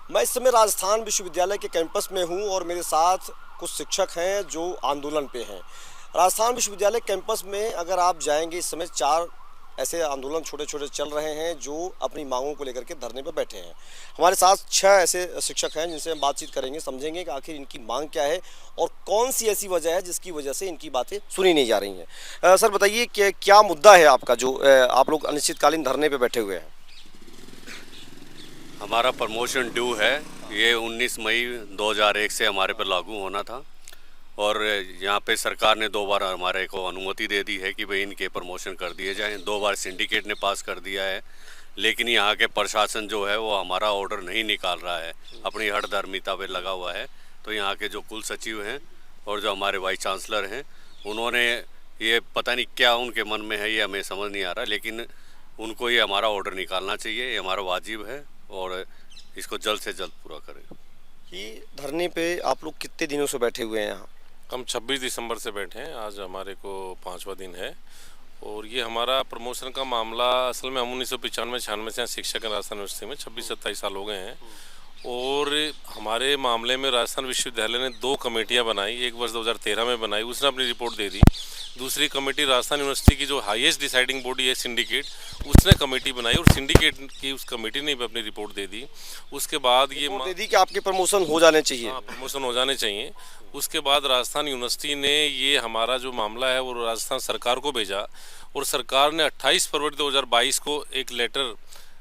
मैं इस समय राजस्थान विश्वविद्यालय के कैंपस में हूं और मेरे साथ कुछ शिक्षक हैं जो आंदोलन पे हैं। राजस्थान विश्वविद्यालय कैंपस में अगर आप जाएंगे इस समय 4 ऐसे आंदोलन छोटे छोटे चल रहे हैं जो अपनी मांगों को लेकर के धरने पर बैठे हैं। हमारे साथ 6 ऐसे शिक्षक हैं जिनसे हम बातचीत करेंगे, समझेंगे कि आखिर इनकी मांग क्या है और कौन सी ऐसी वजह है जिसकी वजह से इनकी बातें सुनी नहीं जा रही हैं। सर बताइए कि क्या मुद्दा है आपका जो आप लोग अनिश्चितकालीन धरने पर बैठे हुए हैं। हमारा प्रमोशन ड्यू है, ये 19 मई 2001 से हमारे पर लागू होना था और यहाँ पे सरकार ने 2 बार हमारे को अनुमति दे दी है कि भाई इनके प्रमोशन कर दिए जाएं। 2 बार सिंडिकेट ने पास कर दिया है, लेकिन यहाँ के प्रशासन जो है वो हमारा ऑर्डर नहीं निकाल रहा है, अपनी हठधर्मिता पे लगा हुआ है। तो यहाँ के जो कुल सचिव हैं और जो हमारे वाइस चांसलर हैं, उन्होंने ये पता नहीं क्या उनके मन में है, ये हमें समझ नहीं आ रहा, लेकिन उनको ये हमारा ऑर्डर निकालना चाहिए, ये हमारा वाजिब है और इसको जल्द से जल्द पूरा करें। ये धरने पे आप लोग कितने दिनों से बैठे हुए हैं यहाँ? हम 26 दिसंबर से बैठे हैं, आज हमारे को 5वां दिन है और ये हमारा प्रमोशन का मामला असल में हम 1995-96 से शिक्षक हैं राजस्थान यूनिवर्सिटी में, 26-27 साल हो गए हैं। और हमारे मामले में राजस्थान विश्वविद्यालय ने 2 कमेटियां बनाई, एक वर्ष 2013 में बनाई, उसने अपनी रिपोर्ट दे दी। दूसरी कमेटी राजस्थान यूनिवर्सिटी की जो हाईएस्ट डिसाइडिंग बॉडी है सिंडिकेट, उसने कमेटी बनाई और सिंडिकेट की उस कमेटी ने भी अपनी रिपोर्ट दे दी। उसके बाद ये दे दी कि आपके प्रमोशन हो जाने चाहिए। हाँ, प्रमोशन हो जाने चाहिए। उसके बाद राजस्थान यूनिवर्सिटी ने ये हमारा जो मामला है वो राजस्थान सरकार को भेजा और सरकार ने 28 फरवरी 2022 को एक लेटर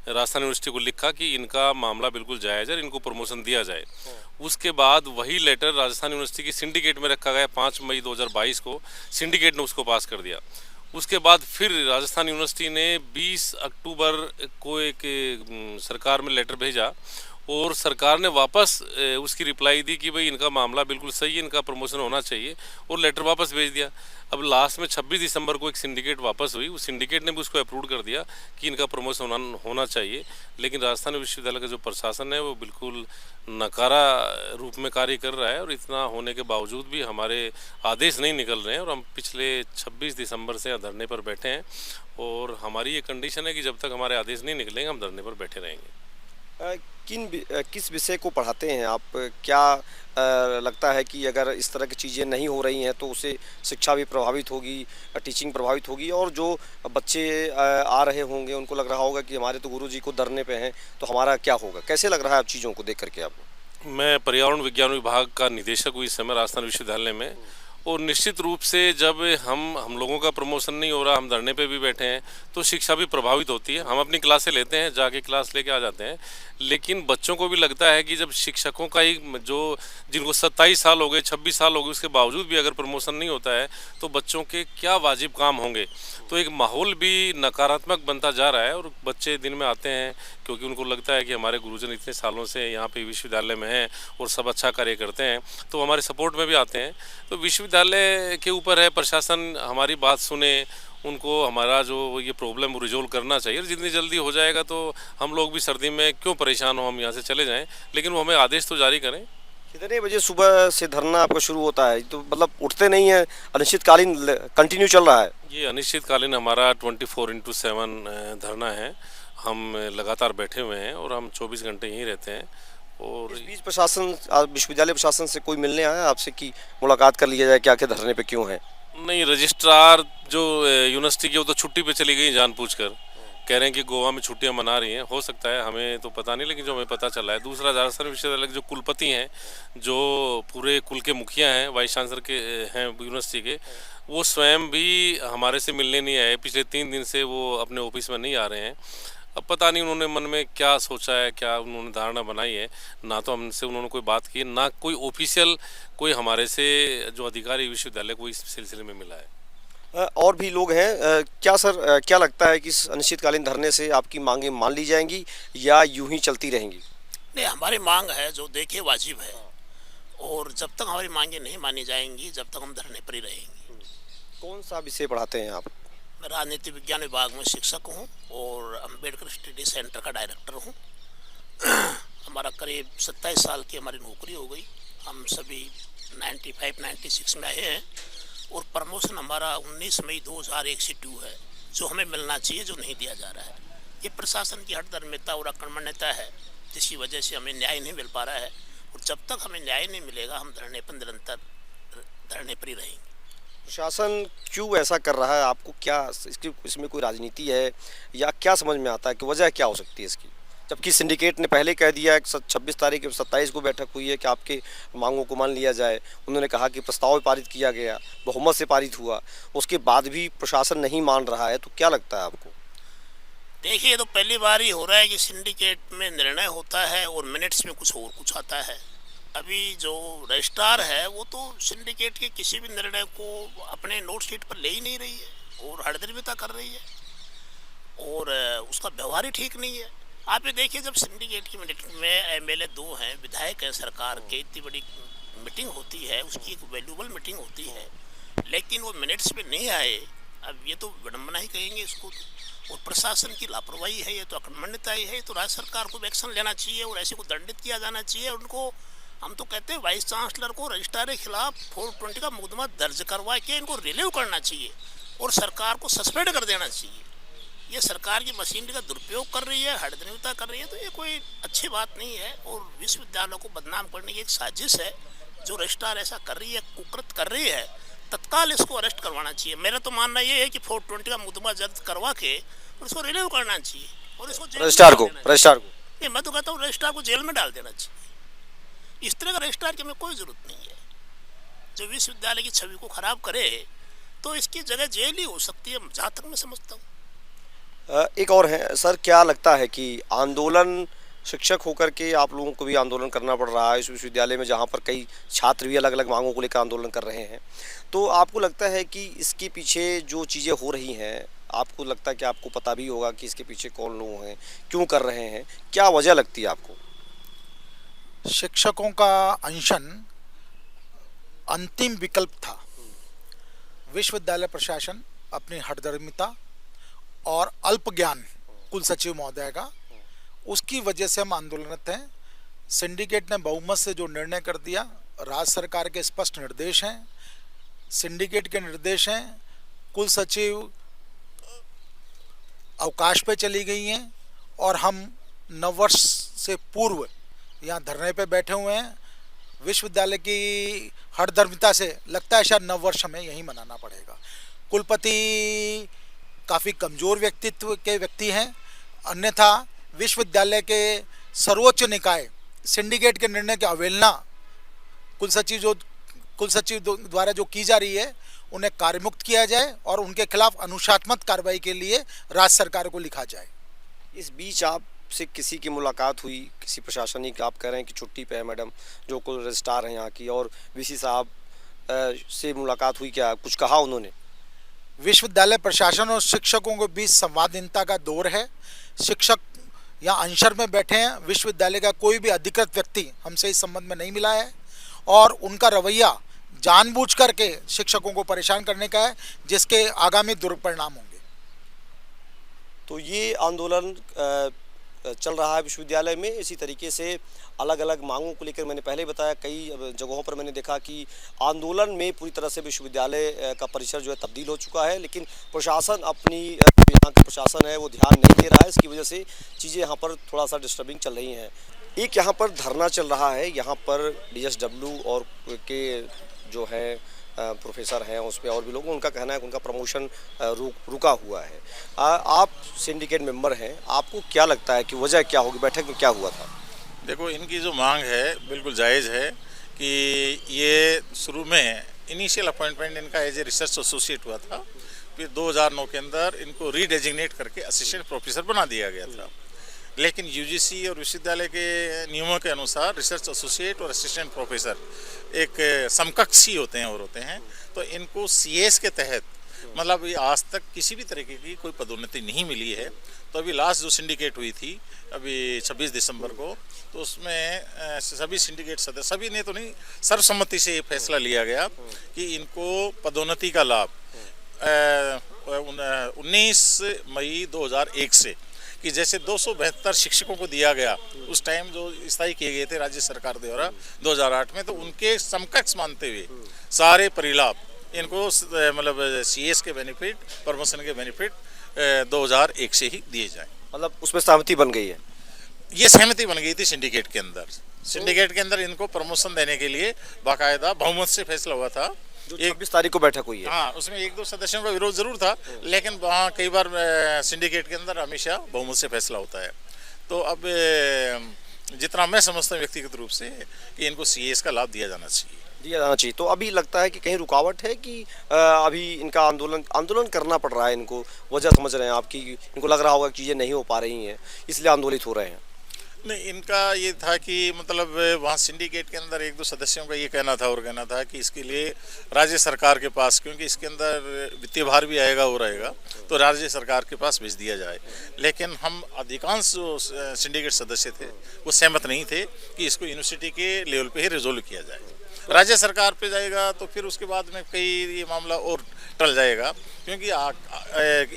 राजस्थान यूनिवर्सिटी को लिखा कि इनका मामला बिल्कुल जायज़ है, इनको प्रमोशन दिया जाए। उसके बाद वही लेटर राजस्थान यूनिवर्सिटी की सिंडिकेट में रखा गया 5 मई 2022 को, सिंडिकेट ने उसको पास कर दिया। उसके बाद फिर राजस्थान यूनिवर्सिटी ने 20 अक्टूबर को एक सरकार में लेटर भेजा और सरकार ने वापस उसकी रिप्लाई दी कि भाई इनका मामला बिल्कुल सही है, इनका प्रमोशन होना चाहिए और लेटर वापस भेज दिया। अब लास्ट में 26 दिसंबर को एक सिंडिकेट वापस हुई, उस सिंडिकेट ने भी उसको अप्रूव कर दिया कि इनका प्रमोशन होना चाहिए। लेकिन राजस्थान विश्वविद्यालय का जो प्रशासन है वो बिल्कुल नकारा रूप में कार्य कर रहा है और इतना होने के बावजूद भी हमारे आदेश नहीं निकल रहे हैं और हम पिछले 26 दिसंबर से धरने पर बैठे हैं और हमारी ये कंडीशन है कि जब तक हमारे आदेश नहीं निकलेंगे हम धरने पर बैठे रहेंगे। किस विषय को पढ़ाते हैं आप? क्या लगता है कि अगर इस तरह की चीज़ें नहीं हो रही हैं तो उससे शिक्षा भी प्रभावित होगी, टीचिंग प्रभावित होगी और जो बच्चे आ रहे होंगे उनको लग रहा होगा कि हमारे तो गुरुजी को धरने पे हैं तो हमारा क्या होगा? कैसे लग रहा है आप चीज़ों को देख करके आपको? मैं पर्यावरण विज्ञान विभाग का निदेशक हूँ इस समय राजस्थान विश्वविद्यालय में और निश्चित रूप से जब हम लोगों का प्रमोशन नहीं हो रहा, हम धरने पे भी बैठे हैं तो शिक्षा भी प्रभावित होती है। हम अपनी क्लासें लेते हैं, जाके क्लास लेके आ जाते हैं, लेकिन बच्चों को भी लगता है कि जब शिक्षकों का ही जो जिनको 27 साल हो गए, 26 साल हो गए, उसके बावजूद भी अगर प्रमोशन नहीं होता है तो बच्चों के क्या वाजिब काम होंगे। तो एक माहौल भी नकारात्मक बनता जा रहा है और बच्चे दिन में आते हैं क्योंकि उनको लगता है कि हमारे गुरुजन इतने सालों से यहाँ पे विश्वविद्यालय में हैं और सब अच्छा कार्य करते हैं तो हमारे सपोर्ट में भी आते हैं। तो विश्वविद्यालय के ऊपर है प्रशासन हमारी बात सुने, उनको हमारा जो ये प्रॉब्लम रिजोल्व करना चाहिए और जितनी जल्दी हो जाएगा तो हम लोग भी सर्दी में क्यों परेशान हो, हम यहाँ से चले जाएं, लेकिन वो हमें आदेश तो जारी करें। कितने बजे सुबह से धरना आपका शुरू होता है? तो मतलब उठते नहीं है, अनिश्चितकालीन कंटिन्यू चल रहा है? ये अनिश्चितकालीन हमारा 24/7 धरना है। हम लगातार बैठे हुए हैं और हम 24 घंटे यहीं रहते हैं। और इस बीच प्रशासन, विश्वविद्यालय प्रशासन से कोई मिलने आया आपसे कि मुलाकात कर लिया जाए कि आखिर धरने पे क्यों है? नहीं, रजिस्ट्रार जो यूनिवर्सिटी की वो तो छुट्टी पे चली गई जानबूझकर, कह रहे हैं कि गोवा में छुट्टियां मना रही हैं। हो सकता है, हमें तो पता नहीं, लेकिन जो हमें पता चला है। दूसरा, राजस्थान विश्वविद्यालय के जो कुलपति हैं, जो पूरे कुल के मुखिया हैं, वाइस चांसलर के हैं यूनिवर्सिटी के, वो स्वयं भी हमारे से मिलने नहीं आए। पिछले 3 दिन से वो अपने ऑफिस में नहीं आ रहे हैं। अब पता नहीं उन्होंने मन में क्या सोचा है, क्या उन्होंने धारणा बनाई है। ना तो हमसे उन्होंने कोई बात की, ना कोई ऑफिशियल कोई हमारे से जो अधिकारी विश्वविद्यालय को इस सिलसिले में मिला है। और भी लोग हैं। क्या सर, क्या लगता है कि इस अनिश्चितकालीन धरने से आपकी मांगें मान ली जाएंगी या यूं ही चलती रहेंगी? नहीं, हमारी मांग है जो देखिए वाजिब है और जब तक हमारी मांगें नहीं मानी जाएंगी जब तक हम धरने पर ही रहेंगे। कौन सा विषय पढ़ाते हैं आप? मैं राजनीति विज्ञान विभाग में शिक्षक हूँ और अम्बेडकर स्टडी सेंटर का डायरेक्टर हूँ। हमारा करीब 27 साल की हमारी नौकरी हो गई। हम सभी 95-96 में आए हैं और प्रमोशन हमारा 19 मई 2001 से ड्यू है, जो हमें मिलना चाहिए, जो नहीं दिया जा रहा है। ये प्रशासन की हठधर्मिता और अकर्मण्यता है जिसकी वजह से हमें न्याय नहीं मिल पा रहा है। और जब तक हमें न्याय नहीं मिलेगा हम धरने पर निरंतर धरने पर ही रहेंगे। प्रशासन क्यों ऐसा कर रहा है? आपको क्या इसमें कोई राजनीति है या क्या समझ में आता है कि वजह क्या हो सकती है इसकी? जबकि सिंडिकेट ने पहले कह दिया है कि 26 तारीख 27 को बैठक हुई है कि आपके मांगों को मान लिया जाए। उन्होंने कहा कि प्रस्ताव भी पारित किया गया, बहुमत से पारित हुआ, उसके बाद भी प्रशासन नहीं मान रहा है, तो क्या लगता है आपको? देखिए, तो पहली बार ही हो रहा है कि सिंडिकेट में निर्णय होता है और मिनट्स में कुछ और कुछ आता है। अभी जो रजिस्ट्रार है वो तो सिंडिकेट के किसी भी निर्णय को अपने नोट शीट पर ले ही नहीं रही है और हड़दर्मिता कर रही है और उसका व्यवहार ही ठीक नहीं है। आप ये देखिए, जब सिंडिकेट की मीटिंग में एमएलए 2 हैं, विधायक हैं सरकार के, इतनी बड़ी मीटिंग होती है, उसकी एक वैल्यूबल मीटिंग होती है, लेकिन वो मिनट्स में नहीं आए। अब ये तो विडम्बना ही कहेंगे इसको। और प्रशासन की लापरवाही है, ये तो अकर्मण्यता ही है। तो राज्य सरकार को एक्शन लेना चाहिए और ऐसे को दंडित किया जाना चाहिए। उनको हम तो कहते हैं वाइस चांसलर को रजिस्ट्रार के खिलाफ 420 का मुकदमा दर्ज करवा के इनको रिलीव करना चाहिए और सरकार को सस्पेंड कर देना चाहिए। ये सरकार की मशीनरी का दुरुपयोग कर रही है, हड़दर्मिता कर रही है, तो ये कोई अच्छी बात नहीं है और विश्वविद्यालयों को बदनाम करने की एक साजिश है। जो रजिस्ट्रार ऐसा कर रही है, कुकृत कर रही है, तत्काल इसको अरेस्ट करवाना चाहिए। मेरा तो मानना ये है कि 420 का मुकदमा जब्त करवा के और इसको रिलीव करना चाहिए और इसको रजिस्ट्रार को नहीं, मैं तो कहता हूँ रजिस्ट्रार को जेल में डाल देना चाहिए। इस तरह का रजिस्ट्रार की हमें कोई जरूरत नहीं है जो विश्वविद्यालय की छवि को खराब करे। तो इसकी जगह जेल ही हो सकती है, जहाँ तक मैं समझता हूँ। एक और है सर, क्या लगता है कि आंदोलन, शिक्षक होकर के आप लोगों को भी आंदोलन करना पड़ रहा है इस विश्वविद्यालय में, जहाँ पर कई छात्र भी अलग अलग मांगों को लेकर आंदोलन कर रहे हैं, तो आपको लगता है कि इसके पीछे जो चीज़ें हो रही हैं, आपको लगता है कि आपको पता भी होगा कि इसके पीछे कौन लोग हैं, क्यों कर रहे हैं, क्या वजह लगती है आपको? शिक्षकों का अनशन अंतिम विकल्प था। विश्वविद्यालय प्रशासन अपनी हठधर्मिता और अल्प ज्ञान कुल सचिव महोदय का, उसकी वजह से हम आंदोलनरत हैं। सिंडिकेट ने बहुमत से जो निर्णय कर दिया, राज्य सरकार के स्पष्ट निर्देश हैं, सिंडिकेट के निर्देश हैं, कुल सचिव अवकाश पे चली गई हैं और हम नववर्ष से पूर्व यहाँ धरने पे बैठे हुए हैं। विश्वविद्यालय की हठधर्मिता से लगता है शायद नववर्ष हमें यहीं मनाना पड़ेगा। कुलपति काफ़ी कमज़ोर व्यक्तित्व के व्यक्ति हैं, अन्यथा विश्वविद्यालय के सर्वोच्च निकाय सिंडिकेट के निर्णय की अवहेलना कुलसचिव द्वारा जो की जा रही है, उन्हें कार्यमुक्त किया जाए और उनके खिलाफ अनुशासनात्मक कार्रवाई के लिए राज्य सरकार को लिखा जाए। इस बीच आपसे किसी की मुलाकात हुई, किसी प्रशासनिक, आप कह रहे हैं कि छुट्टी पे है मैडम जो कुल रजिस्ट्रार हैं यहाँ की, और वीसी साहब से मुलाकात हुई, क्या कुछ कहा उन्होंने? विश्वविद्यालय प्रशासन और शिक्षकों के बीच संवादहीनता का दौर है। शिक्षक यहाँ अनशन में बैठे हैं, विश्वविद्यालय का कोई भी अधिकृत व्यक्ति हमसे इस संबंध में नहीं मिला है और उनका रवैया जानबूझ करके शिक्षकों को परेशान करने का है, जिसके आगामी दुष्परिणाम होंगे। तो ये आंदोलन चल रहा है विश्वविद्यालय में। इसी तरीके से अलग अलग मांगों को लेकर, मैंने पहले बताया, कई जगहों पर मैंने देखा कि आंदोलन में पूरी तरह से विश्वविद्यालय का परिसर जो है तब्दील हो चुका है, लेकिन प्रशासन अपनी यहाँ का प्रशासन है वो ध्यान नहीं दे रहा है। इसकी वजह से चीज़ें यहाँ पर थोड़ा सा डिस्टर्बिंग चल रही हैं। एक यहाँ पर धरना चल रहा है, यहाँ पर DSW और के जो है प्रोफेसर हैं, उस पर और भी लोग, उनका कहना है कि उनका प्रमोशन रुका हुआ है। आप सिंडिकेट मेंबर हैं, आपको क्या लगता है कि वजह क्या होगी, बैठक में क्या हुआ था? देखो, इनकी जो मांग है बिल्कुल जायज़ है कि ये शुरू में इनिशियल अपॉइंटमेंट इनका एज ए रिसर्च एसोसिएट हुआ था, फिर 2009 के अंदर इनको रीडेजिग्नेट करके असिस्टेंट प्रोफेसर बना दिया गया था। लेकिन UGC और विश्वविद्यालय के नियमों के अनुसार रिसर्च एसोसिएट और असिस्टेंट प्रोफेसर एक समकक्ष ही होते हैं और होते हैं, तो इनको CS के तहत मतलब ये आज तक किसी भी तरीके की कोई पदोन्नति नहीं मिली है। तो अभी लास्ट जो सिंडिकेट हुई थी अभी 26 दिसंबर को, तो उसमें सभी सिंडिकेट सदस्य, सभी ने तो नहीं, सर्वसम्मति से ये फैसला लिया गया कि इनको पदोन्नति का लाभ 19 मई 2001 से, कि जैसे 272 शिक्षकों को दिया गया उस टाइम जो स्थायी किए गए थे राज्य सरकार द्वारा 2008 में, तो उनके समकक्ष मानते हुए सारे परिलाभ इनको मतलब CS के बेनिफिट, प्रमोशन के बेनिफिट 2001 से ही दिए जाए। मतलब उसमें सहमति बन गई है? ये सहमति बन गई थी सिंडिकेट के अंदर। सिंडिकेट के अंदर इनको प्रमोशन देने के लिए बाकायदा बहुमत से फैसला हुआ था। जो 26 तारीख को बैठक हुई है। हाँ, उसमें एक दो सदस्यों का विरोध जरूर था, लेकिन वहाँ कई बार सिंडिकेट के अंदर हमेशा बहुमत से फैसला होता है। तो अब जितना मैं समझता हूँ व्यक्तिगत रूप से कि इनको सीएस का लाभ दिया जाना चाहिए। दिया जाना चाहिए। तो अभी लगता है कि कहीं रुकावट है कि अभी इनका आंदोलन करना पड़ रहा है इनको, वजह समझ रहे हैं आप कि इनको लग रहा होगा कि चीज़ें नहीं हो पा रही हैं इसलिए आंदोलित हो रहे हैं? नहीं, इनका ये था कि मतलब वहाँ सिंडिकेट के अंदर एक दो सदस्यों का ये कहना था कि इसके लिए राज्य सरकार के पास, क्योंकि इसके अंदर वित्तीय भार भी आएगा वो रहेगा, तो राज्य सरकार के पास भेज दिया जाए। लेकिन हम अधिकांश जो सिंडिकेट सदस्य थे वो सहमत नहीं थे कि इसको यूनिवर्सिटी के लेवल पे ही रिजोल्व किया जाए। राज्य सरकार पे जाएगा तो फिर उसके बाद में कई ये मामला और टल जाएगा, क्योंकि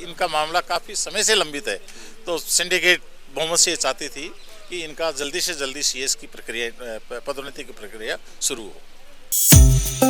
इनका मामला काफ़ी समय से लंबित है। तो सिंडिकेट बहुमत से चाहती थी कि इनका जल्दी से जल्दी सीएस की प्रक्रिया, पदोन्नति की प्रक्रिया शुरू हो।